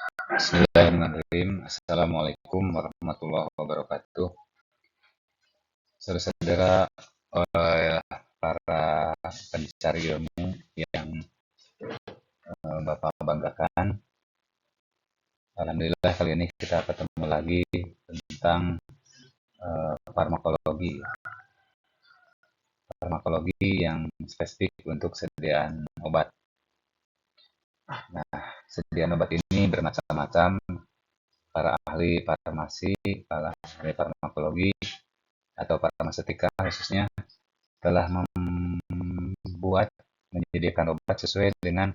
Bismillahirrahmanirrahim. Assalamualaikum warahmatullahi wabarakatuh. Saudara-saudara, para pencari ilmu yang Bapak banggakan. Alhamdulillah kali ini kita ketemu lagi tentang farmakologi. Farmakologi yang spesifik untuk sediaan obat. Nah, sediaan obat ini bermacam-macam. Para ahli farmasi, para ahli farmakologi, atau farmaseutika khususnya telah membuat menyediakan obat sesuai dengan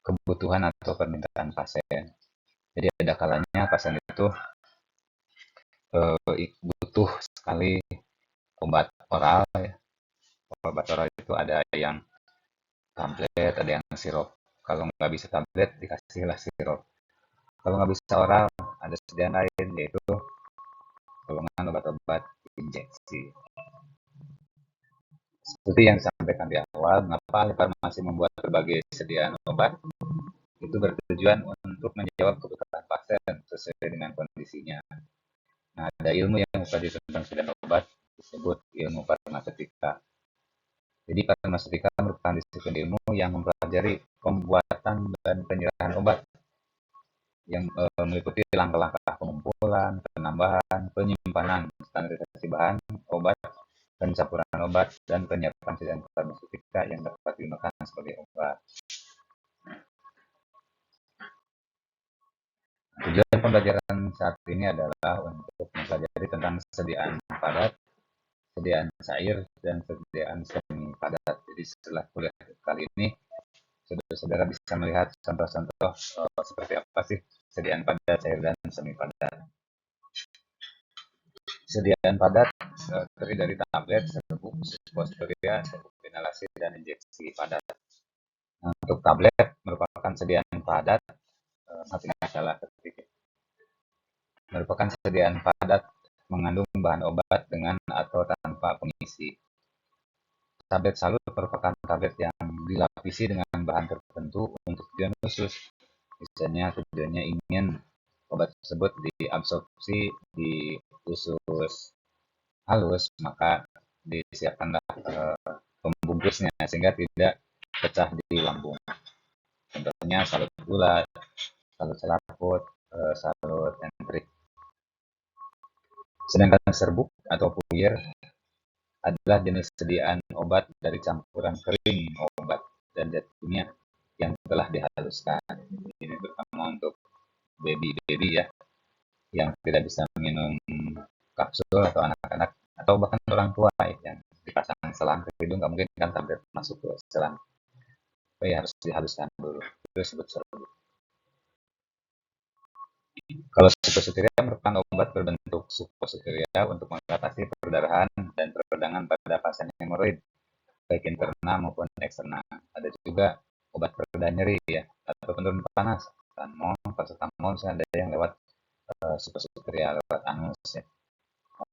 kebutuhan atau permintaan pasien. Jadi ada kalanya pasien itu butuh sekali obat oral. Ya. Obat oral itu ada yang tablet, ada yang sirup. Kalau nggak bisa tablet, dikasihlah sirup. Kalau nggak bisa oral, ada sediaan lain, yaitu golongan obat-obat injeksi. Seperti yang disampaikan di awal, mengapa ahli farmasi membuat berbagai sediaan obat? Itu bertujuan untuk menjawab kebutuhan pasien sesuai dengan kondisinya. Nah, ada ilmu yang mempelajari tentang sediaan obat disebut ilmu farmaseutika. Jadi farmaseutika merupakan disiplin ilmu yang mempelajari pembuatan dan penyerahan obat yang meliputi langkah-langkah pengumpulan, penambahan, penyimpanan, standarisasi bahan obat, pencampuran obat, dan penyiapan sediaan farmaseutika yang dapat digunakan sebagai obat. Tujuan pembelajaran saat ini adalah untuk mempelajari tentang sediaan padat, sediaan cair, dan sediaan semi padat. Jadi setelah kuliah kali ini, saudara-saudara bisa melihat contoh-contoh seperti apa sih sediaan padat, cair, dan semi padat. Sediaan padat terdiri dari tablet, serbuk, suppositoria, serbuk inhalasi, dan injeksi padat. Nah, untuk tablet merupakan sediaan padat, tidak salah ketik. Merupakan sediaan padat mengandung bahan obat dengan atau tanpa pengisi. Tablet salut merupakan tablet yang dilapisi dengan bahan tertentu untuk tujuan khusus. Misalnya tujuannya ingin obat tersebut diabsorpsi di usus halus, maka disiapkanlah pembungkusnya sehingga tidak pecah di lambung. Contohnya salut gula, salut selaput, salut entrik. Sedangkan serbuk atau puyer adalah jenis sediaan obat dari campuran kering obat dan zat kimia yang telah dihaluskan. Ini terutama untuk baby ya, yang tidak bisa minum kapsul, atau anak-anak, atau bahkan orang tua yang dipasang selang ke hidung, nggak mungkin kan tablet masuk ke selang. Tapi harus dihaluskan dulu. Itu disebut serbuk. Kalau suppositoria merupakan obat berbentuk suppositoria untuk mengatasi perdarahan dan peradangan pada pasien hemoroid, baik internal maupun eksternal. Ada juga obat pereda nyeri ya, atau penurun panas, paracetamol, ada yang lewat suppositoria, lewat anus ya,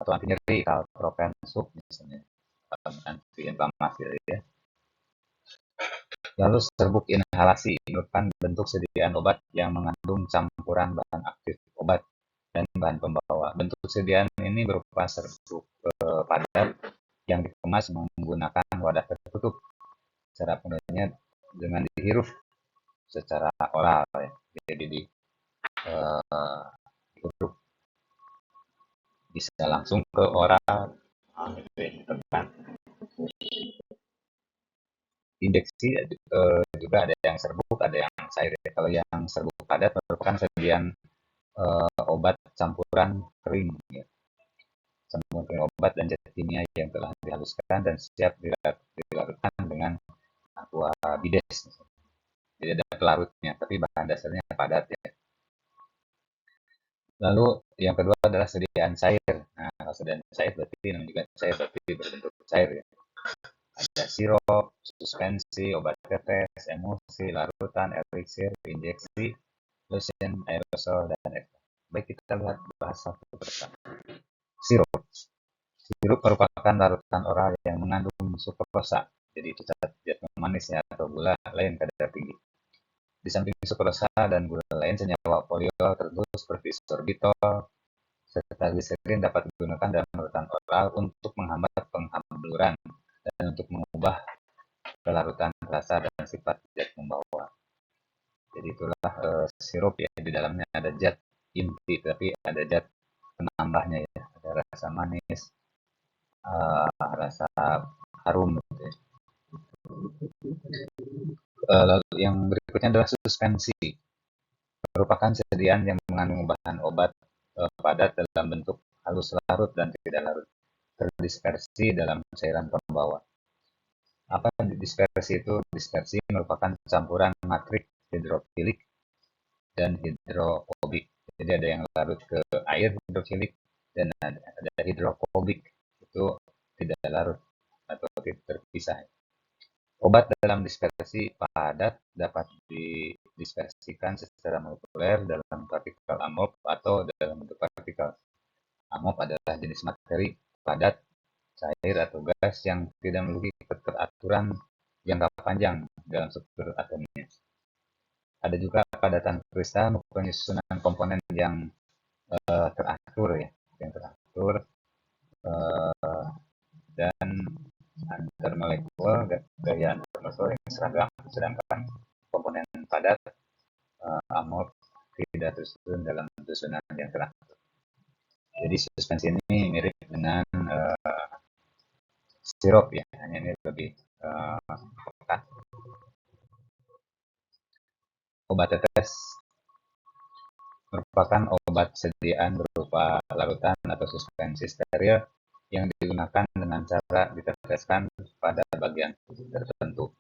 atau anti nyeri, kalpropen sub misalnya, anti inflamasi ya. Lalu serbuk inhalasi merupakan bentuk sediaan obat yang mengandung campuran bahan aktif obat dan bahan pembawa. Bentuk sediaan ini berupa serbuk padat yang dikemas menggunakan wadah tertutup. Cara penggunaannya dengan dihirup secara oral ya. Jadi dihirup, bisa langsung ke oral. Injeksi juga ada yang serbuk, ada yang cair. Kalau yang serbuk padat merupakan sediaan obat campuran kering ya. Campuran kering obat dan zat kimia yang telah dihaluskan dan siap dilarutkan dengan aqua bides. Jadi ada pelarutnya, tapi bahan dasarnya padat ya. Lalu yang kedua adalah sediaan cair. Nah, kalau sediaan cair berarti namanya juga cair, berarti berbentuk cair ya. Ada sirup, suspensi, obat tetes, emulsi, larutan, eliksir, injeksi, lotion, aerosol, dan ekstrak. Baik, kita lihat bahas satu persatu. Sirup. Sirup merupakan larutan oral yang mengandung sukrosa, jadi itu zat manis ya, atau gula lain kadar tinggi. Di samping sukrosa dan gula lain, senyawa poliol tertentu seperti sorbitol serta gliserin dapat digunakan dalam larutan oral untuk menghambat penghamburan dan untuk mengubah kelarutan rasa dan sifat zat pembawa. Jadi itulah sirup ya, di dalamnya ada zat inti tapi ada zat penambahnya ya, ada rasa manis, rasa harum gitu ya. Lalu yang berikutnya adalah suspensi, merupakan sediaan yang mengandung bahan obat padat dalam bentuk halus larut dan tidak larut, terdispersi dalam cairan pembawa. Apa dispersi itu? Dispersi merupakan campuran matrik hidrofilik dan hidrofobik. Jadi ada yang larut ke air hidrofilik dan ada hidrofobik, itu tidak larut atau terpisah. Obat dalam dispersi padat dapat didispersikan secara molekuler dalam partikel amop atau dalam bentuk partikel. Amop adalah jenis materi padat, cair atau gas yang tidak memiliki keteraturan jangka panjang dalam struktur atomnya. Ada juga padatan kristal penyusunan komponen yang teratur ya, yang teratur dan antar molekul, gaya antar molekul yang seragam, sedangkan komponen padat amor tidak tersusun dalam susunan yang teratur. Jadi suspensi ini mirip dengan sirup ya, hanya ini lebih pekat. Obat tetes merupakan obat sediaan berupa larutan atau suspensi steril yang digunakan dengan cara diteteskan pada bagian tertentu.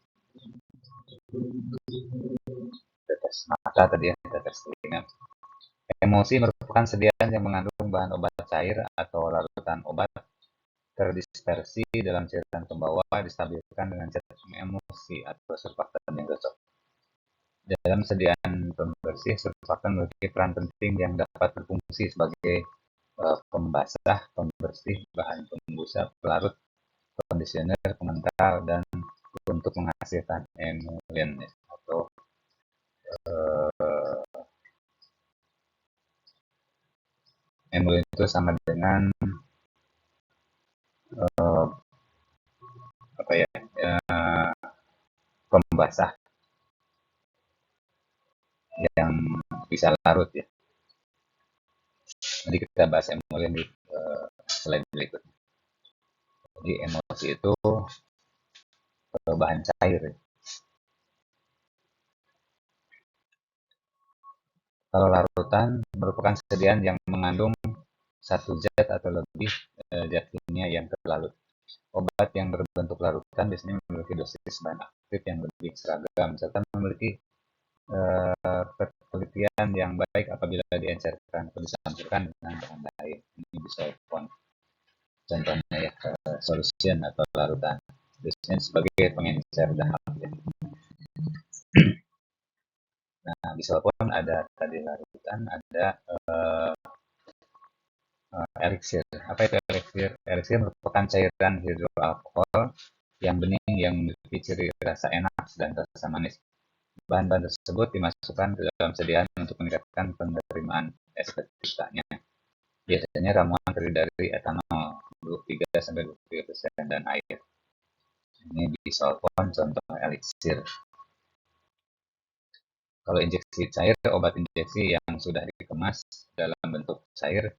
Tetes mata tadi ya, tetes telinga. Emulsi merupakan sediaan yang mengandung bahan obat cair atau larutan obat terdispersi dalam cairan pembawa, distabilkan dengan zat emulsi atau surfaktan yang cocok. Dalam sediaan pembersih, surfaktan memiliki peran penting yang dapat berfungsi sebagai pembasah, pembersih, bahan pembusa, pelarut, kondisioner, pengental, dan untuk menghasilkan emulien atau emulien itu sama dengan apa ya, pembasah yang bisa larut ya. Nanti kita bahas emulien di slide berikutnya. Jadi emulsi itu bahan cair. Kalau larutan merupakan sediaan yang mengandung satu zat atau lebih zat kimia yang terlarut. Obat yang berbentuk larutan biasanya memiliki dosis bahan aktif yang lebih seragam, serta memiliki penelitian yang baik apabila diencerkan atau dicampurkan dengan bahan lain. Ini bisa contohnya ya, solution atau larutan, biasanya sebagai pengencer dahak. Nah, bisa pun ada tadi larutan, ada eliksir. Apa itu eliksir? Eliksir merupakan cairan hidroalkohol yang bening yang memiliki ciri rasa enak dan rasa manis. Bahan-bahan tersebut dimasukkan ke dalam sediaan untuk meningkatkan penerimaan estetikanya. Biasanya ramuan terdiri dari etanol 23-23% dan air. Ini disolvon, contoh eliksir. Kalau injeksi cair, obat injeksi yang sudah dikemas dalam bentuk cair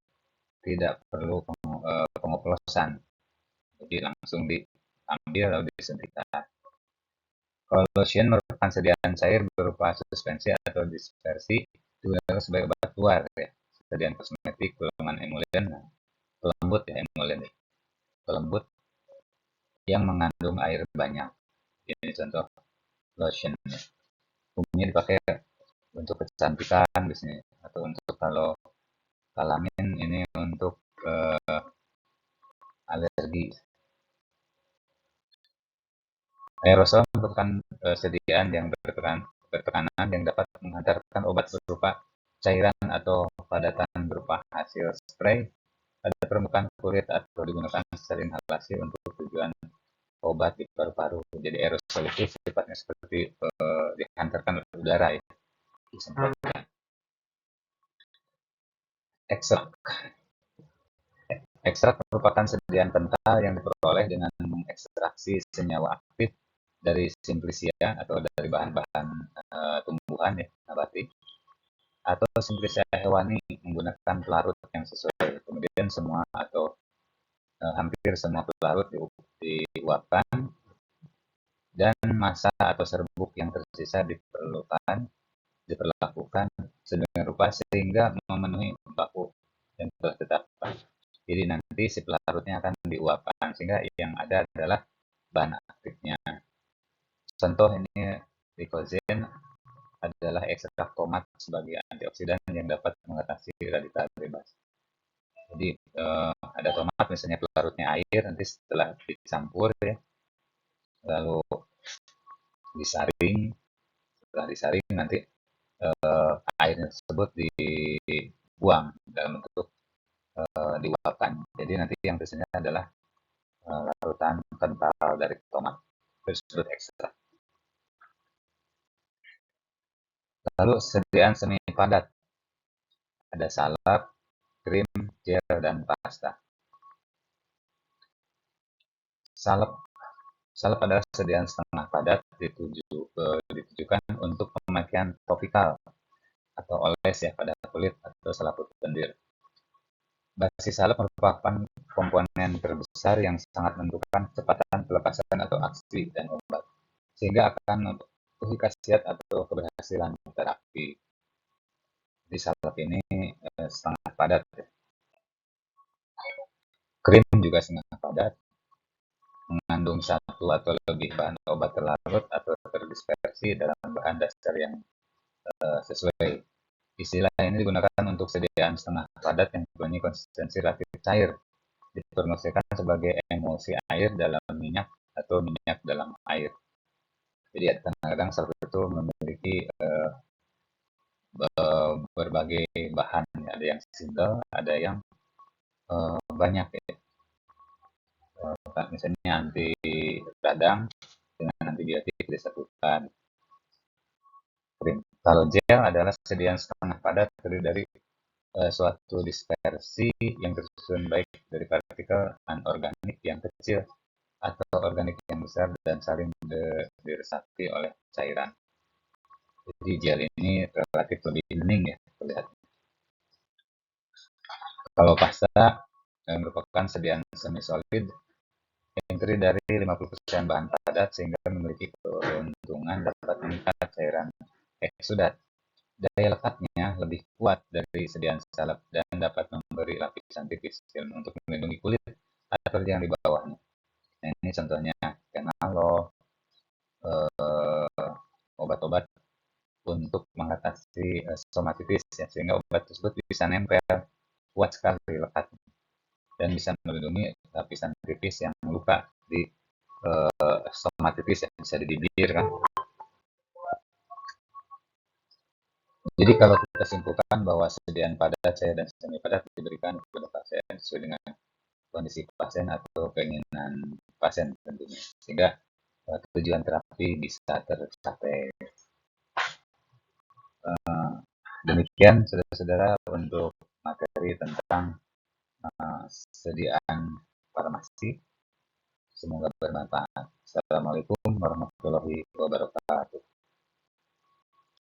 tidak perlu pengoplosan, jadi langsung diambil lalu disuntikkan. Kalau lotion merupakan sediaan cair berupa suspensi atau dispersi, digunakan sebagai obat luar ya. Sediaan kosmetik, golongan emulien, pelembut ya, emulien pelembut yang mengandung air banyak. Ini contoh lotion ya. Umumnya dipakai untuk kecantikan biasanya, atau untuk kalau kalamin ini untuk alergi. Aerosol merupakan sediaan yang bertekanan yang dapat menghantarkan obat berupa cairan atau padatan berupa hasil spray pada permukaan kulit atau digunakan secara inhalasi untuk tujuan obat di paru-paru. Jadi aerosol itu sifatnya seperti dihantarkan oleh udara ya, disemprotkan. Ekstrak. Ekstrak merupakan sediaan kental yang diperoleh dengan mengekstraksi senyawa aktif dari simplicia atau dari bahan-bahan tumbuhan ya, nabati, atau simplicia hewani menggunakan pelarut yang sesuai. Kemudian semua atau hampir semua pelarut diuapkan dan massa atau serbuk yang tersisa diperlakukan sedemikian rupa sehingga memenuhi baku yang telah ditetapkan. Jadi nanti si pelarutnya akan diuapkan sehingga yang ada adalah bahan aktifnya. Contoh ini Ricozen adalah ekstrak tomat sebagai antioksidan yang dapat mengatasi radikal bebas. Jadi ada tomat misalnya pelarutnya air, nanti setelah dicampur ya, lalu disaring, setelah disaring nanti air tersebut dibuang dalam bentuk diuapkan. Jadi nanti yang tersisa adalah larutan kental dari tomat tersebut ekstrak. Lalu sediaan semi padat, ada salep, krim, gel, dan pasta. Salep Salep adalah sediaan setengah padat ditujukan untuk pemakaian topikal atau oles ya pada kulit atau selaput lendir. Basi salep merupakan komponen terbesar yang sangat menentukan kecepatan pelepasan atau aksi dan obat, sehingga akan mempengaruhi khasiat atau keberhasilan terapi. Di salep ini setengah padat. Krim juga setengah padat, mengandung satu atau lebih bahan obat terlarut atau terdispersi dalam bahan dasar yang sesuai. Istilah ini digunakan untuk sediaan setengah padat yang mempunyai konsistensi relatif cair, dipromosikan sebagai emulsi air dalam minyak atau minyak dalam air. Jadi kadang-kadang salep itu memiliki berbagai bahan, ada yang single, ada yang banyak ya. Misalnya anti radang dengan antibiotik disatukan. Kalau gel adalah sediaan setengah padat terdiri dari suatu dispersi yang tersusun baik dari partikel anorganik yang kecil atau organik yang besar dan saling diresapi oleh cairan. Jadi gel ini relatif lebih bening ya terlihat. Kalau pasta merupakan sediaan semi solid yang terdiri dari 50% bahan padat sehingga memiliki keuntungan dapat mengikat cairan eksudat. Daya lekatnya lebih kuat dari sediaan salep dan dapat memberi lapisan tipis untuk melindungi kulit atau yang di bawahnya. Nah, ini contohnya kenalo, obat-obat untuk mengatasi stomatitis ya, sehingga obat tersebut bisa nempel kuat sekali lekatnya dan bisa melindungi lapisan tipis yang luka di stomatitis yang bisa di bibir kan. Jadi kalau kita simpulkan bahwa sediaan padat, cair, dan semi padat diberikan kepada pasien sesuai dengan kondisi pasien atau keinginan pasien tentunya, sehingga tujuan terapi bisa tercapai. Demikian saudara-saudara untuk materi tentang sediaan farmasi. Semoga bermanfaat. Assalamualaikum warahmatullahi wabarakatuh.